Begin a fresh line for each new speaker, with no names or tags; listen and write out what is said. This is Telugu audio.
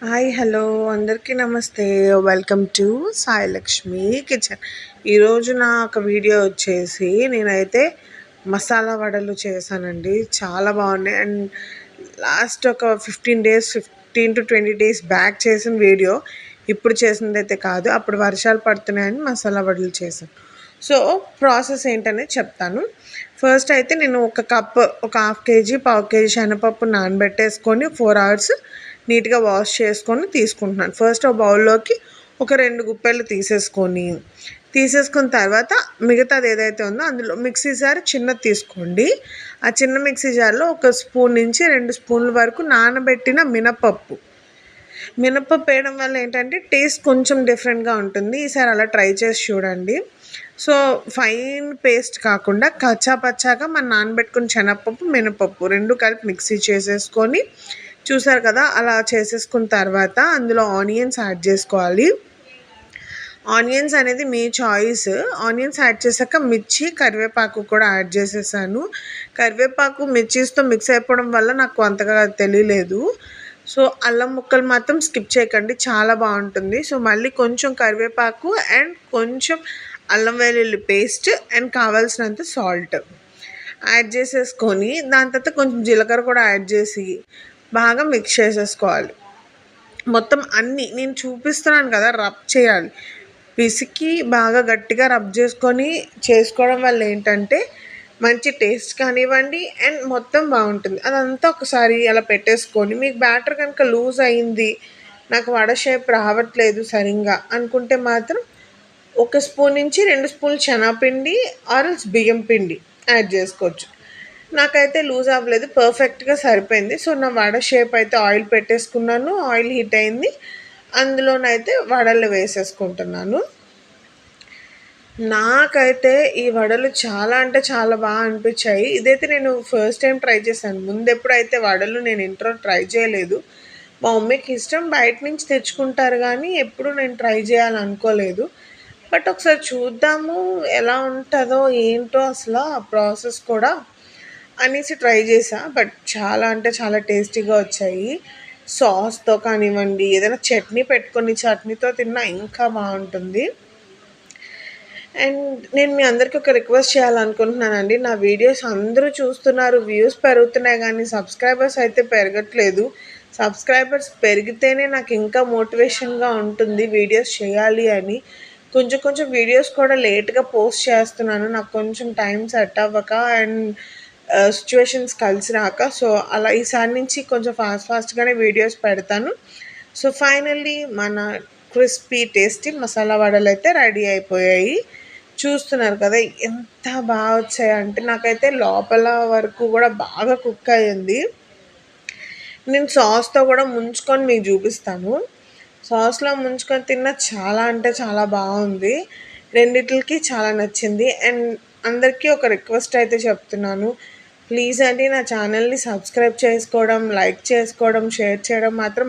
హాయ్ హలో అందరికీ నమస్తే. Welcome to Sai Lakshmi kitchen. ఈరోజు నా ఒక వీడియో వచ్చేసి నేనైతే మసాలా వడలు చేశానండి. చాలా బాగున్నాయి. అండ్ లాస్ట్ ఒక 15 to 20 days బ్యాక్ చేసిన వీడియో, ఇప్పుడు చేసిందైతే కాదు. అప్పుడు వర్షాలు పడుతున్నాయని మసాలా వడలు చేశాను. సో ప్రాసెస్ ఏంటనేది చెప్తాను. ఫస్ట్ అయితే నేను ఒక కప్, ఒక హాఫ్ కేజీ, పావు కేజీ శనగపప్పు నానబెట్టేసుకొని 4 hours నీట్గా వాష్ చేసుకొని తీసుకుంటున్నాను. ఫస్ట్ ఒక బౌల్లోకి ఒక 2 గుప్పెలు తీసేసుకున్న తర్వాత మిగతాది ఏదైతే ఉందో అందులో మిక్సీ జార్ చిన్నది తీసుకోండి. ఆ చిన్న మిక్సీ జార్లో 1 స్పూన్ నుంచి 2 స్పూన్ల వరకు నానబెట్టిన మినపప్పు వేయడం వల్ల ఏంటంటే టేస్ట్ కొంచెం డిఫరెంట్గా ఉంటుంది. ఈసారి అలా ట్రై చేసి చూడండి. సో ఫైన్ పేస్ట్ కాకుండా కచ్చా పచ్చాగా మనం నానబెట్టుకుని శనగపప్పు, మినపప్పు 2 కలిపి మిక్సీ చేసేసుకొని, చూసారు కదా, అలా చేసేసుకున్న తర్వాత అందులో ఆనియన్స్ యాడ్ చేసుకోవాలి. ఆనియన్స్ అనేది మీ చాయిస్. ఆనియన్స్ యాడ్ చేశాక మిర్చి, కరివేపాకు కూడా యాడ్ చేసేసాను. కరివేపాకు మిర్చిస్తో మిక్స్ అయిపోవడం వల్ల నాకు అంతగా తెలియలేదు. సో అల్లం ముక్కలు మాత్రం స్కిప్ చేయకండి, చాలా బాగుంటుంది. సో మళ్ళీ కొంచెం కరివేపాకు అండ్ కొంచెం అల్లం వెల్లుల్లి పేస్ట్ అండ్ కావాల్సినంత సాల్ట్ యాడ్ చేసేసుకొని, దాని తర్వాత కొంచెం జీలకర్ర కూడా యాడ్ చేసి బాగా మిక్స్ చేసేసుకోవాలి. మొత్తం అన్నీ నేను చూపిస్తున్నాను కదా, రబ్ చేయాలి. పిసికి బాగా గట్టిగా రబ్ చేసుకోవడం వల్ల ఏంటంటే మంచి టేస్ట్ కానివ్వండి అండ్ మొత్తం బాగుంటుంది. అదంతా ఒకసారి అలా పెట్టేసుకొని, మీకు బ్యాటర్ కనుక లూజ్ అయింది, నాకు వడ షేప్ రావట్లేదు సరిగ్గా అనుకుంటే మాత్రం 1 స్పూన్ నుంచి 2 స్పూన్లు శనగపిండి ఆర్ఎల్స్ బియ్యం పిండి యాడ్ చేసుకోవచ్చు. నాకైతే లూజ్ అవ్వలేదు, పర్ఫెక్ట్గా సరిపోయింది. సో నా వడ షేప్ అయితే ఆయిల్ పెట్టేసుకున్నాను, ఆయిల్ హీట్ అయింది, అందులోనైతే వడలు వేసేసుకుంటున్నాను. నాకైతే ఈ వడలు చాలా అంటే చాలా బాగా అనిపించాయి. ఇదైతే నేను ఫస్ట్ టైం ట్రై చేశాను. ముందెప్పుడైతే వడలు నేను ఇంట్లో ట్రై చేయలేదు. మా మమ్మీకి ఇష్టం, బయట నుంచి తెచ్చుకుంటారు కానీ ఎప్పుడు నేను ట్రై చేయాలనుకోలేదు. బట్ ఒకసారి చూద్దాము ఎలా ఉంటుందో ఏంటో అసలు ఆ ప్రాసెస్ కూడా అనేసి ట్రై చేసా. బట్ చాలా అంటే చాలా టేస్టీగా వచ్చాయి. సాస్తో కానివ్వండి, ఏదైనా చట్నీ పెట్టుకొని చట్నీతో తిన్నా ఇంకా బాగుంటుంది. అండ్ నేను మీ అందరికీ ఒక రిక్వెస్ట్ చేయాలనుకుంటున్నానండి. నా వీడియోస్ అందరూ చూస్తున్నారు, వ్యూస్ పెరుగుతున్నాయి కానీ సబ్స్క్రైబర్స్ అయితే పెరగట్లేదు. సబ్స్క్రైబర్స్ పెరిగితేనే నాకు ఇంకా మోటివేషన్గా ఉంటుంది వీడియోస్ చేయాలి అని. కొంచెం వీడియోస్ కూడా లేట్గా పోస్ట్ చేస్తున్నాను, నాకు కొంచెం టైం సెట్ అవ్వక అండ్ సిచ్యువేషన్స్ కలిసి రాక. సో అలా ఈసారి నుంచి కొంచెం ఫాస్ట్గానే వీడియోస్ పెడతాను. సో ఫైనల్లీ మన క్రిస్పీ టేస్టీ మసాలా వడలు అయితే రెడీ అయిపోయాయి. చూస్తున్నారు కదా ఎంత బాగా వచ్చాయంటే, నాకైతే లోపల వరకు కూడా బాగా కుక్ అయ్యింది. నేను సాస్తో కూడా ముంచుకొని మీకు చూపిస్తాను. సాస్లో ముంచుకొని తిన్న చాలా అంటే చాలా బాగుంది. రెండిట్లకి చాలా నచ్చింది. అండ్ అందరికీ ఒక రిక్వెస్ట్ అయితే చెప్తున్నాను, ప్లీజ్ అండి నా ఛానల్ని సబ్స్క్రైబ్ చేసుకోవడం, లైక్ చేసుకోవడం, షేర్ చేయడం మాత్రం